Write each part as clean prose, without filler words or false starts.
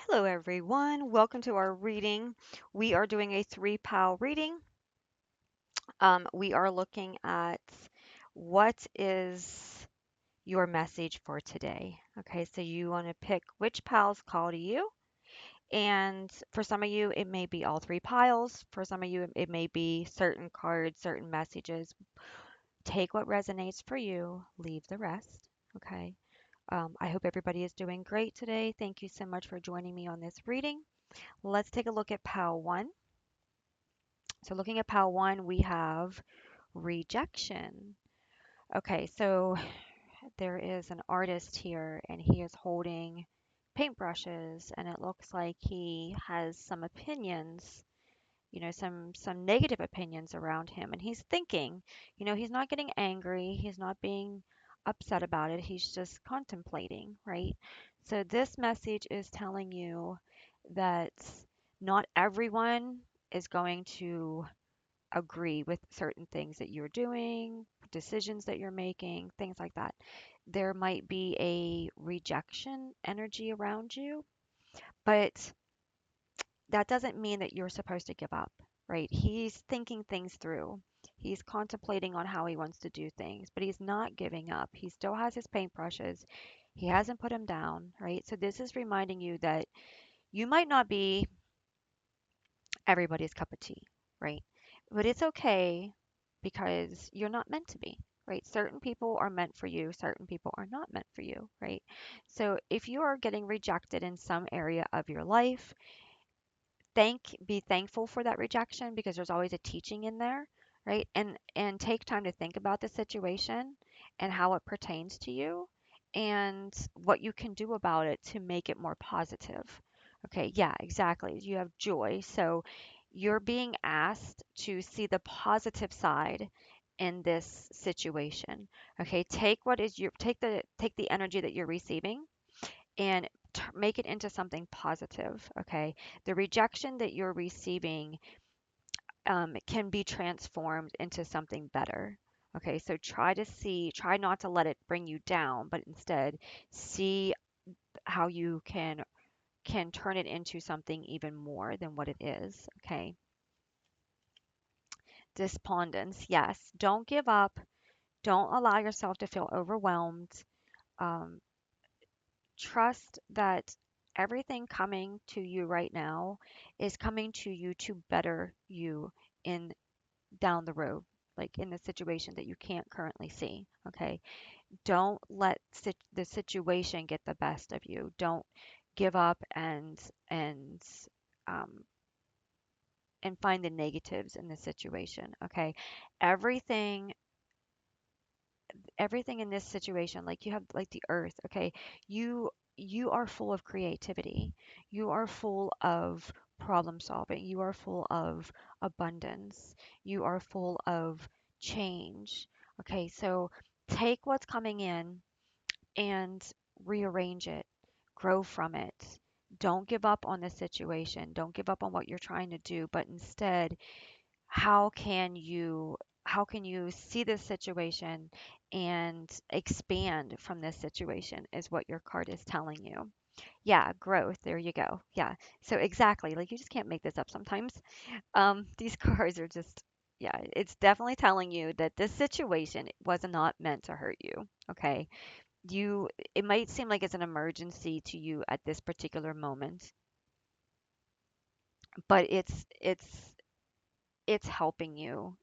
Hello, everyone. Welcome to our reading. We are doing a three-pile reading. We are looking at what is your message for today. Okay, so you want to pick which piles call to you. And for some of you, it may be all three piles. For some of you, it may be certain cards, certain messages. Take what resonates for you, leave the rest. Okay. I hope everybody is doing great today. Thank you so much for joining me on this reading. Let's take a look at pile one. So looking at pile one, we have rejection. Okay, so there is an artist here and he is holding paintbrushes and it looks like he has some opinions, some negative opinions around him and he's thinking, he's not getting angry, he's not being upset about it, he's just contemplating, right? So this message is telling you that not everyone is going to agree with certain things that you're doing, decisions that you're making, things like that. There might be a rejection energy around you, but that doesn't mean that you're supposed to give up, right? He's thinking things through. He's contemplating on how he wants to do things, but he's not giving up. He still has his paintbrushes. He hasn't put them down, right? So this is reminding you that you might not be everybody's cup of tea, right? But it's okay because you're not meant to be, right? Certain people are meant for you, certain people are not meant for you, right? So if you are getting rejected in some area of your life, be thankful for that rejection because there's always a teaching in there, right? And take time to think about the situation and how it pertains to you and what you can do about it to make it more positive. Okay, yeah, exactly. You have joy. So you're being asked to see the positive side in this situation. Okay, take the energy that you're receiving and make it into something positive. Okay, the rejection that you're receiving can be transformed into something better. Okay, so try not to let it bring you down, but instead see how you can turn it into something even more than what it is. Okay, despondence. Yes, don't give up. Don't allow yourself to feel overwhelmed. Um, Trust that everything coming to you right now is coming to you to better you in down the road, like in the situation that you can't currently see. Okay. Don't let the situation get the best of you. Don't give up um, and find the negatives in the situation. Okay. Everything everything in this situation, like you have like the earth, okay, you are full of creativity, you are full of problem solving, you are full of abundance, you are full of change. Okay, so take what's coming in and rearrange it, grow from it. Don't give up on the situation, don't give up on what you're trying to do, but instead how can you how can you see this situation and expand from this situation is what your card is telling you. Yeah, growth. There you go. Yeah. So exactly, like you just can't make this up sometimes. These cards are just yeah, it's definitely telling you that this situation was not meant to hurt you. Okay. You it might seem like it's an emergency to you at this particular moment, but it's helping you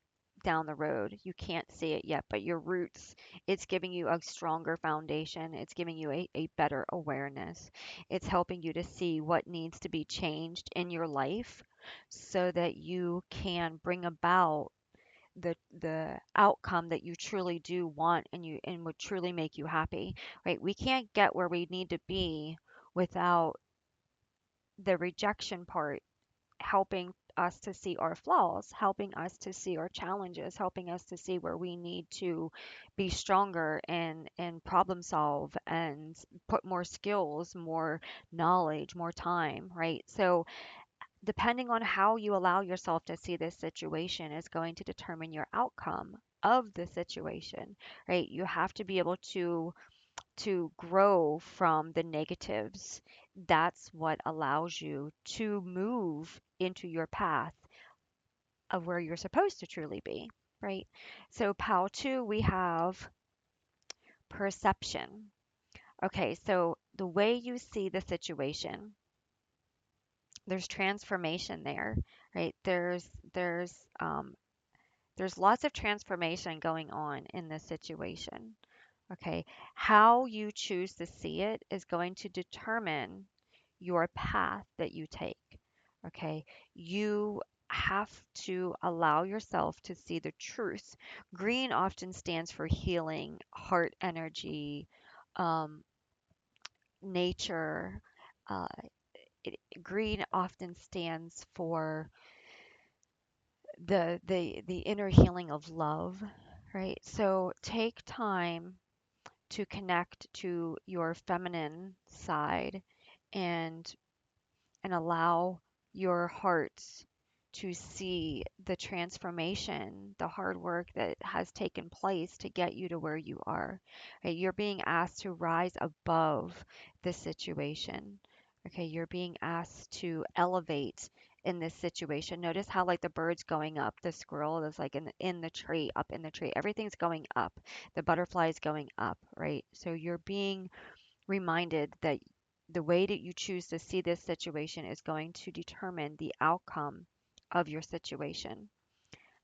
down the road. You can't see it yet, but your roots, it's giving you a stronger foundation. It's giving you a better awareness. It's helping you to see what needs to be changed in your life so that you can bring about the outcome that you truly do want and would truly make you happy. Right? We can't get where we need to be without the rejection part helping us to see our flaws, helping us to see our challenges, helping us to see where we need to be stronger and problem solve and put more skills, more knowledge, more time, right? So depending on how you allow yourself to see this situation is going to determine your outcome of the situation, right? You have to be able to to grow from the negatives. That's what allows you to move into your path of where you're supposed to truly be, right? So, POW 2, we have perception. Okay, so the way you see the situation, there's transformation there, right? There's lots of transformation going on in this situation. Okay, how you choose to see it is going to determine your path that you take. Okay, you have to allow yourself to see the truth. Green often stands for healing, heart energy, um, nature. Uh, Green often stands for the inner healing of love, right? So take time to connect to your feminine side and allow your hearts to see the transformation, the hard work that has taken place to get you to where you are. Right? You're being asked to rise above the situation. Okay, you're being asked to elevate in this situation. Notice how like the bird's going up, the squirrel is like in the tree, up in the tree. Everything's going up. The butterfly is going up, right? So you're being reminded that the way that you choose to see this situation is going to determine the outcome of your situation,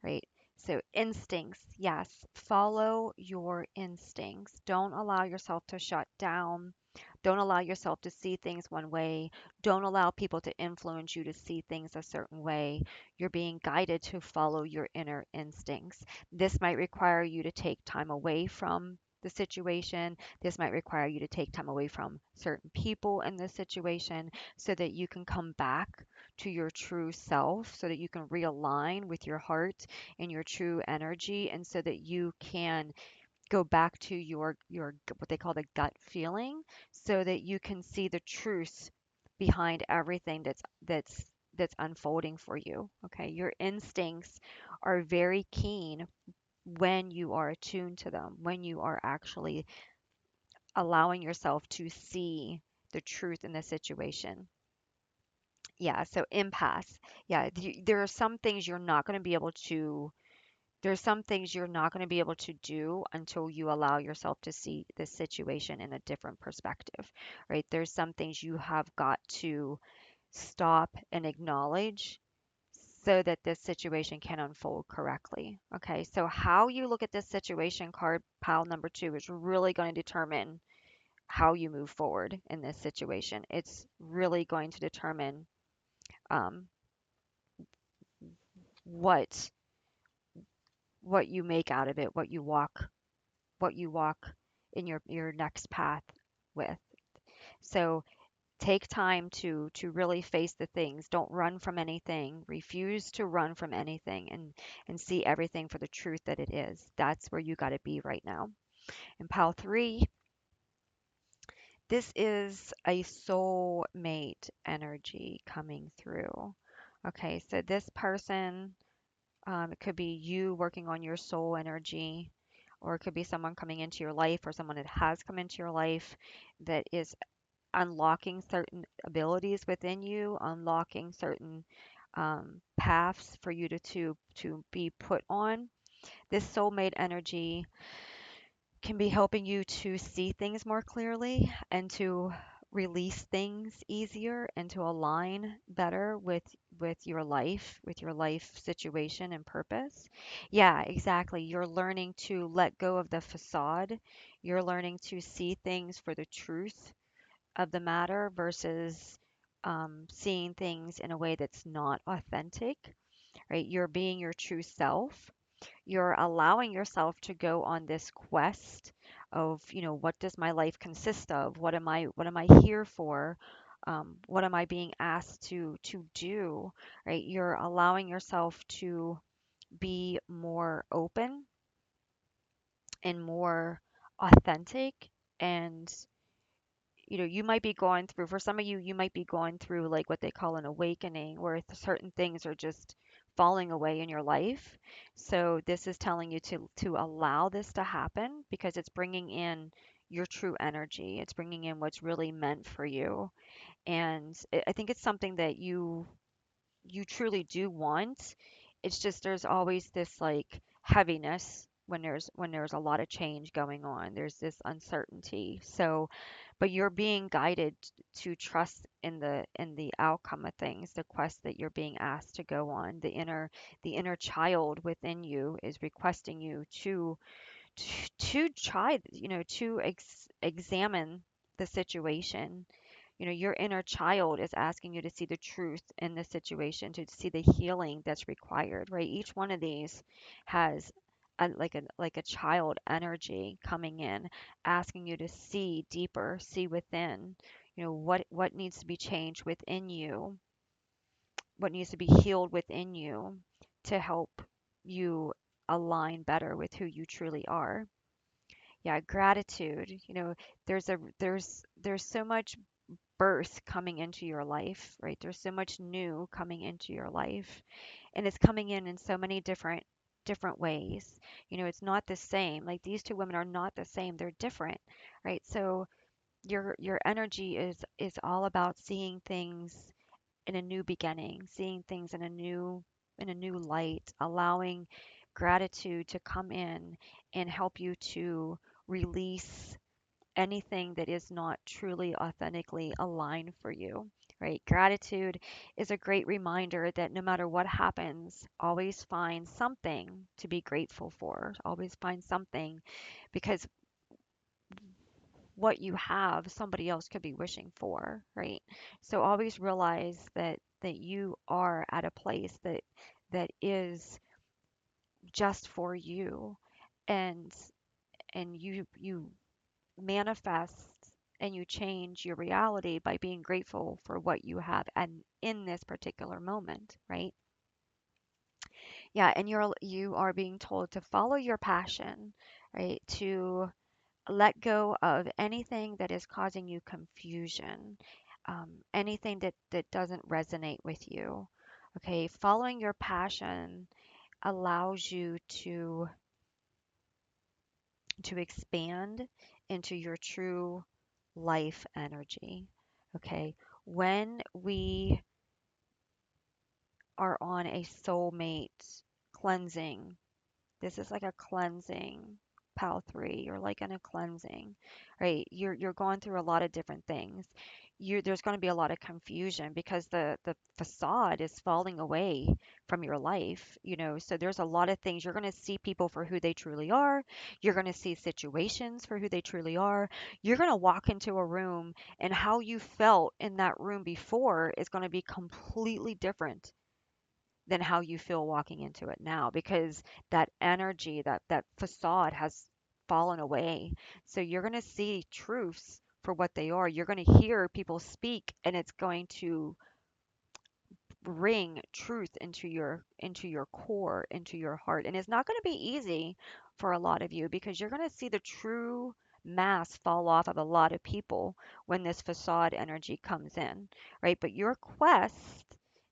right? So, instincts, yes, follow your instincts. Don't allow yourself to shut down. Don't allow yourself to see things one way. Don't allow people to influence you to see things a certain way. You're being guided to follow your inner instincts. This might require you to take time away from the situation. This might require you to take time away from certain people in this situation so that you can come back to your true self, so that you can realign with your heart and your true energy, and so that you can go back to your what they call the gut feeling, so that you can see the truth behind everything that's unfolding for you. Okay, your instincts are very keen when you are attuned to them, when you are actually allowing yourself to see the truth in the situation. Yeah, so impasse. Yeah, there are some things you're not going to be able to there's some things you're not going to be able to do until you allow yourself to see the situation in a different perspective, right? There's some things you have got to stop and acknowledge so that this situation can unfold correctly. Okay, so how you look at this situation card, pile number two, is really going to determine how you move forward in this situation. It's really going to determine um, what what you make out of it, what you walk in your next path with. So take time to really face the things. Don't run from anything. Refuse to run from anything and see everything for the truth that it is. That's where you got to be right now. And pile 3, this is a soulmate energy coming through. Okay, so this person, it could be you working on your soul energy, or it could be someone coming into your life, or someone that has come into your life that is unlocking certain abilities within you, unlocking certain paths for you to be put on. This soulmate energy can be helping you to see things more clearly and to release things easier and to align better with your life situation and purpose. Yeah, exactly. You're learning to let go of the facade. You're learning to see things for the truth of the matter versus seeing things in a way that's not authentic, right? You're being your true self. You're allowing yourself to go on this quest of, what does my life consist of? What am I here for? What am I being asked to do? Right? You're allowing yourself to be more open and more authentic, and you might be going through, for some of you, you might be going through like what they call an awakening, where certain things are just falling away in your life. So this is telling you to allow this to happen because it's bringing in your true energy. It's bringing in what's really meant for you. And I think it's something that you truly do want. It's just there's always this like heaviness when there's a lot of change going on. There's this uncertainty. So, but you're being guided to trust in the outcome of things, the quest that you're being asked to go on. The inner child within you is requesting you to try, to examine the situation. Your inner child is asking you to see the truth in the situation, to see the healing that's required, right? Each one of these has like a child energy coming in, asking you to see deeper, see within, what needs to be changed within you, what needs to be healed within you to help you align better with who you truly are. Yeah, gratitude. There's so much birth coming into your life, right? There's so much new coming into your life, and it's coming in so many different ways. It's not the same. Like these two women are not the same. They're different, right? So your energy is all about seeing things in a new beginning, seeing things in a new light, allowing gratitude to come in and help you to release anything that is not truly authentically aligned for you, right? Gratitude is a great reminder that no matter what happens, always find something to be grateful for. Always find something, because what you have, somebody else could be wishing for, right? So always realize that you are at a place that is just for you, and you manifest and you change your reality by being grateful for what you have and in this particular moment, right? Yeah, and you are being told to follow your passion, right? To let go of anything that is causing you confusion, anything that doesn't resonate with you. Okay, following your passion allows you to expand into your true life energy. Okay, when we are on a soulmate cleansing, this is like a cleansing. PAL 3, you're like in a cleansing, right? You're going through a lot of different things. There's going to be a lot of confusion because the facade is falling away from your life, so there's a lot of things. You're going to see people for who they truly are. You're going to see situations for who they truly are. You're going to walk into a room, and how you felt in that room before is going to be completely different than how you feel walking into it now, because that energy, that facade has fallen away. So you're going to see truths for what they are. You're going to hear people speak, and it's going to bring truth into your core, into your heart. And it's not going to be easy for a lot of you, because you're going to see the true mask fall off of a lot of people when this facade energy comes in, right? But your quest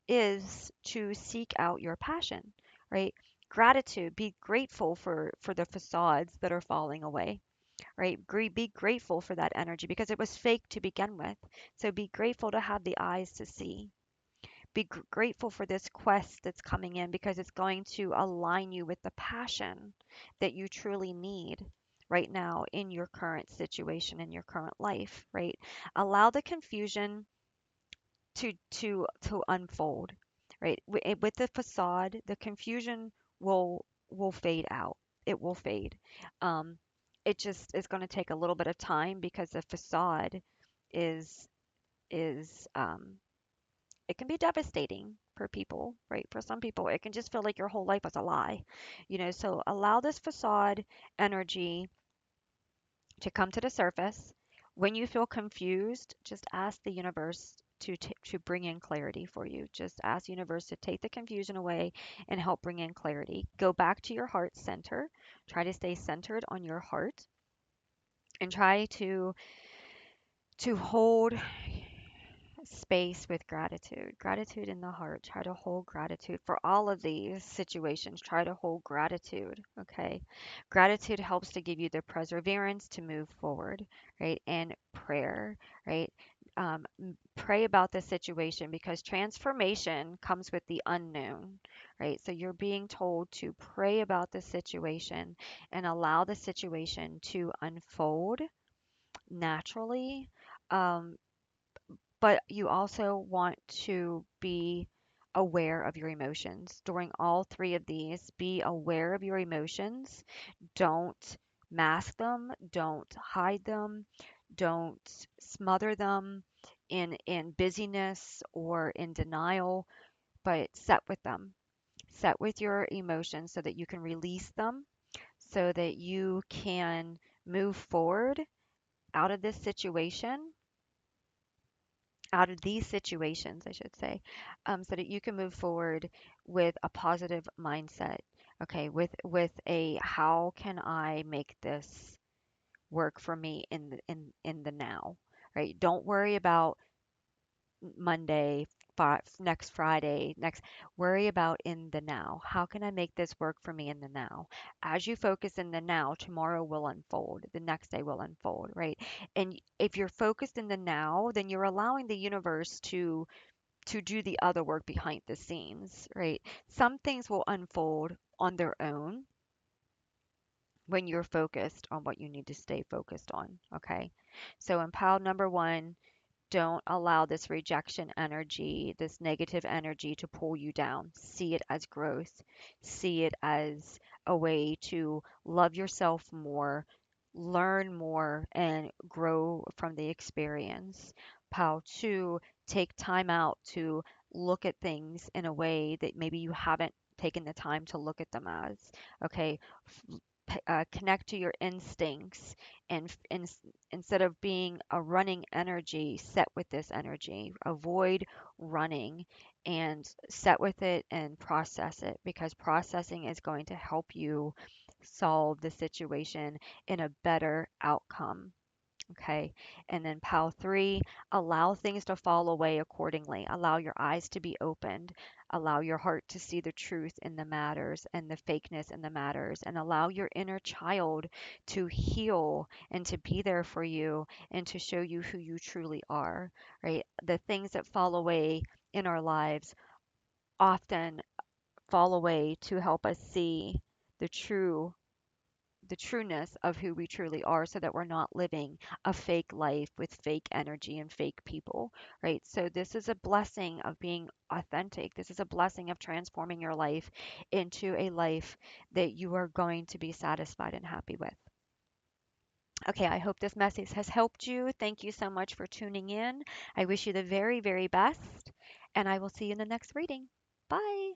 is to seek out your passion, right? Gratitude, be grateful for the facades that are falling away, right? Be grateful for that energy because it was fake to begin with. So be grateful to have the eyes to see. Be grateful for this quest that's coming in, because it's going to align you with the passion that you truly need right now in your current situation, in your current life, right? Allow the confusion to unfold, right? With the facade, the confusion will fade out. It will fade. Um, it just is going to take a little bit of time, because the facade is is it can be devastating for people, right? For some people, it can just feel like your whole life was a lie, So allow this facade energy to come to the surface. When you feel confused, just ask the universe to bring in clarity for you. Just ask the universe to take the confusion away and help bring in clarity. Go back to your heart center. Try to stay centered on your heart, and try to hold space with gratitude, gratitude in the heart. Try to hold gratitude for all of these situations. Try to hold gratitude. Okay. Gratitude helps to give you the perseverance to move forward, right? And prayer, right? Pray about the situation because transformation comes with the unknown, right? So you're being told to pray about the situation and allow the situation to unfold naturally. Um, but you also want to be aware of your emotions. During all three of these, be aware of your emotions. Don't mask them, don't hide them, don't smother them in busyness or in denial, but set with them. Set with your emotions so that you can release them, so that you can move forward out of this situation out of these situations, I should say, so that you can move forward with a positive mindset. Okay, with a how can I make this work for me in the now, right? Don't worry about Monday, next Friday, next. Worry about in the now. How can I make this work for me in the now? As you focus in the now, tomorrow will unfold. The next day will unfold, right? And if you're focused in the now, then you're allowing the universe to do the other work behind the scenes, right? Some things will unfold on their own when you're focused on what you need to stay focused on, okay? So in pile number one, don't allow this rejection energy, this negative energy to pull you down. See it as growth. See it as a way to love yourself more, learn more, and grow from the experience. Pile two, take time out to look at things in a way that maybe you haven't taken the time to look at them as. Okay. Connect to your instincts and instead of being a running energy, set with this energy. Avoid running and set with it and process it because processing is going to help you solve the situation in a better outcome. Okay. And then pile three, allow things to fall away accordingly. Allow your eyes to be opened. Allow your heart to see the truth in the matters and the fakeness in the matters. And allow your inner child to heal and to be there for you and to show you who you truly are, right? The things that fall away in our lives often fall away to help us see the true the trueness of who we truly are so that we're not living a fake life with fake energy and fake people, right? So, this is a blessing of being authentic. This is a blessing of transforming your life into a life that you are going to be satisfied and happy with. Okay, I hope this message has helped you. Thank you so much for tuning in. I wish you the very, very best, and I will see you in the next reading. Bye.